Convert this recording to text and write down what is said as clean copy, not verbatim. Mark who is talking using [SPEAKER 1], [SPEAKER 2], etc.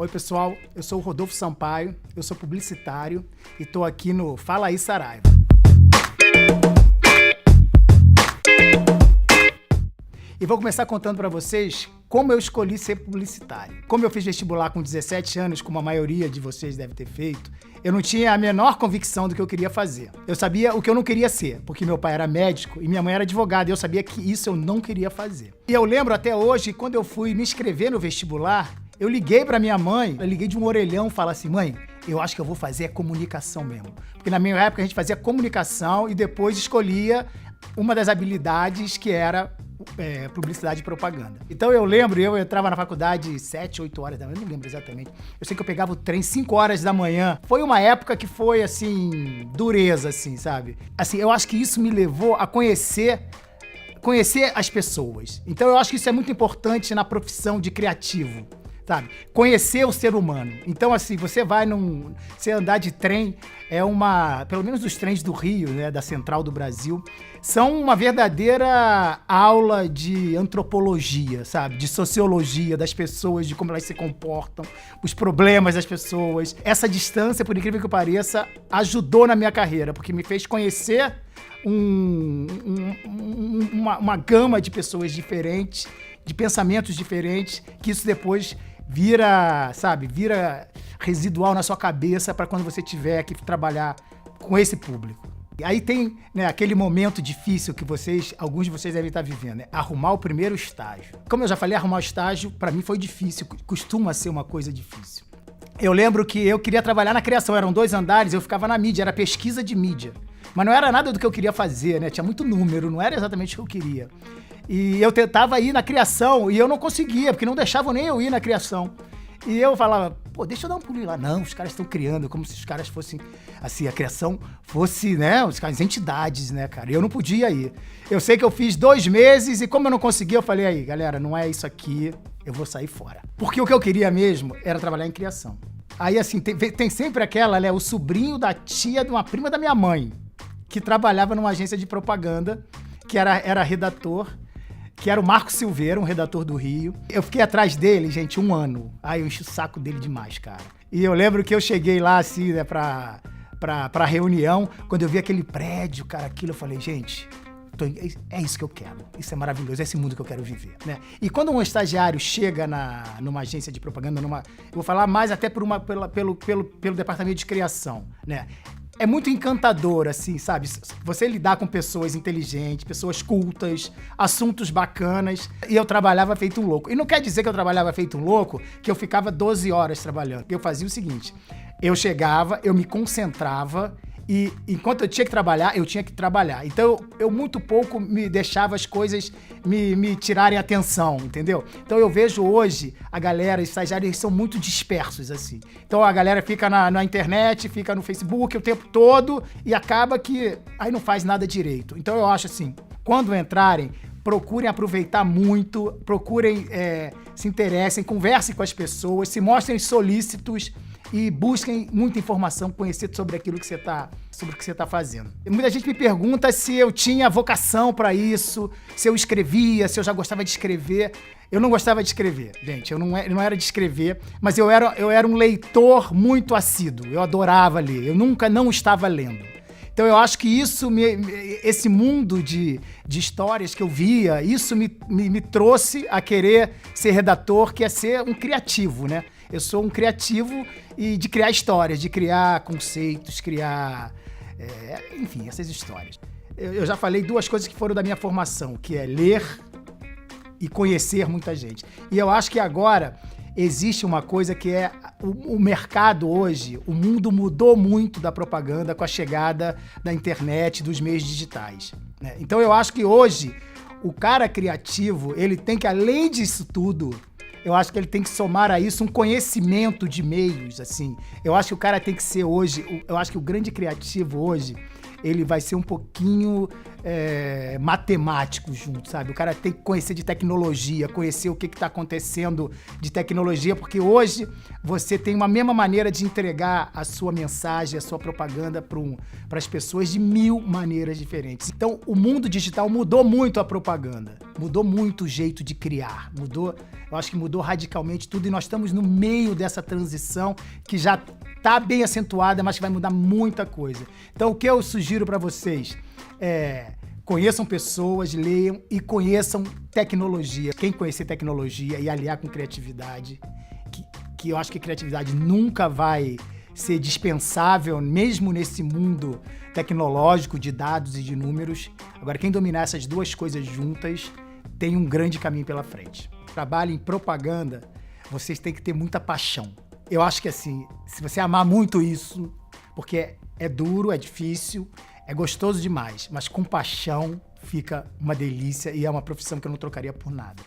[SPEAKER 1] Oi pessoal, eu sou o Rodolfo Sampaio, eu sou publicitário e tô aqui no Fala Aí Saraiva. E vou começar contando para vocês como eu escolhi ser publicitário. Como eu fiz vestibular com 17 anos, como a maioria de vocês deve ter feito, eu não tinha a menor convicção do que eu queria fazer. Eu sabia o que eu não queria ser, porque meu pai era médico e minha mãe era advogada, e eu sabia que isso eu não queria fazer. E eu lembro até hoje, quando eu fui me inscrever no vestibular, eu liguei pra minha mãe, eu liguei de um orelhão e falei assim, mãe, eu acho que eu vou fazer comunicação mesmo. Porque na minha época a gente fazia comunicação e depois escolhia uma das habilidades que era publicidade e propaganda. Então eu lembro, eu entrava na faculdade 7, 8 horas da manhã, eu não lembro exatamente. Eu sei que eu pegava o trem 5 horas da manhã. Foi uma época que foi, assim, dureza, assim, sabe? Assim, eu acho que isso me levou a conhecer as pessoas. Então eu acho que isso é muito importante na profissão de criativo, sabe? Conhecer o ser humano. Então, assim, você andar de trem, pelo menos os trens do Rio, né, da Central do Brasil, são uma verdadeira aula de antropologia, sabe? De sociologia das pessoas, de como elas se comportam, os problemas das pessoas. Essa distância, por incrível que pareça, ajudou na minha carreira, porque me fez conhecer uma gama de pessoas diferentes, de pensamentos diferentes, que isso depois vira residual na sua cabeça para quando você tiver que trabalhar com esse público. E aí tem, né, aquele momento difícil que alguns de vocês devem estar vivendo, né? Arrumar o primeiro estágio. Como eu já falei, arrumar o estágio para mim foi difícil, costuma ser uma coisa difícil. Eu lembro que eu queria trabalhar na criação, eram 2 andares, eu ficava na mídia, era pesquisa de mídia. Mas não era nada do que eu queria fazer, né? Tinha muito número, não era exatamente o que eu queria. E eu tentava ir na criação e eu não conseguia, porque não deixavam nem eu ir na criação. E eu falava, pô, deixa eu dar um pulinho lá. Não, os caras estão criando, como se os caras fossem, assim, a criação fosse, né, os caras, entidades, né, cara. E eu não podia ir. Eu sei que eu fiz 2 meses e como eu não conseguia, eu falei, aí, galera, não é isso aqui, eu vou sair fora. Porque o que eu queria mesmo era trabalhar em criação. Aí, assim, tem sempre aquela, né, o sobrinho da tia de uma prima da minha mãe, que trabalhava numa agência de propaganda, que era redator, que era o Marco Silveira, um redator do Rio. Eu fiquei atrás dele, gente, 1 ano. Aí eu enchi o saco dele demais, cara. E eu lembro que eu cheguei lá, assim, né, pra reunião, quando eu vi aquele prédio, cara, aquilo, eu falei, gente, é isso que eu quero. Isso é maravilhoso, é esse mundo que eu quero viver, né? E quando um estagiário chega numa agência de propaganda, eu vou falar mais até pelo departamento de criação, né? É muito encantador, assim, sabe? Você lidar com pessoas inteligentes, pessoas cultas, assuntos bacanas. E eu trabalhava feito um louco. E não quer dizer que eu trabalhava feito um louco, que eu ficava 12 horas trabalhando. Eu fazia o seguinte, eu chegava, eu me concentrava e enquanto eu tinha que trabalhar, eu tinha que trabalhar. Então eu muito pouco me deixava as coisas me tirarem atenção, entendeu? Então eu vejo hoje a galera, os estagiários, eles são muito dispersos, assim. Então a galera fica na internet, fica no Facebook o tempo todo e acaba que aí não faz nada direito. Então eu acho assim, quando entrarem, procurem aproveitar muito, procurem se interessem, conversem com as pessoas, se mostrem solícitos e busquem muita informação, conhecer sobre aquilo que você tá fazendo. Muita gente me pergunta se eu tinha vocação para isso, se eu escrevia, se eu já gostava de escrever. Eu não gostava de escrever, gente, eu não era de escrever, mas eu era um leitor muito assíduo, eu adorava ler, eu nunca não estava lendo. Então eu acho que esse mundo de histórias que eu via, isso me trouxe a querer ser redator, que é ser um criativo, né? Eu sou um criativo e de criar histórias, de criar conceitos, enfim, essas histórias. Eu já falei 2 coisas que foram da minha formação, que é ler e conhecer muita gente. E eu acho que agora existe uma coisa que é o mercado hoje, o mundo mudou muito da propaganda com a chegada da internet, dos meios digitais, né? Então eu acho que hoje o cara criativo, ele tem que, além disso tudo, eu acho que ele tem que somar a isso um conhecimento de meios, assim. Eu acho que o cara tem que ser hoje, eu acho que o grande criativo hoje, ele vai ser um pouquinho matemático junto, sabe? O cara tem que conhecer de tecnologia, conhecer o que está acontecendo de tecnologia, porque hoje você tem uma mesma maneira de entregar a sua mensagem, a sua propaganda para as pessoas de 1000 maneiras diferentes. Então, o mundo digital mudou muito a propaganda, mudou muito o jeito de criar, eu acho que mudou radicalmente tudo e nós estamos no meio dessa transição que já está bem acentuada, mas que vai mudar muita coisa. Então, o que eu sugiro para vocês conheçam pessoas, leiam e conheçam tecnologia. Quem conhecer tecnologia e aliar com criatividade, que eu acho que criatividade nunca vai ser dispensável, mesmo nesse mundo tecnológico de dados e de números. Agora, quem dominar essas duas coisas juntas tem um grande caminho pela frente. Trabalho em propaganda, vocês têm que ter muita paixão. Eu acho que assim, se você amar muito isso, porque é duro, é difícil, é gostoso demais, mas com paixão fica uma delícia e é uma profissão que eu não trocaria por nada.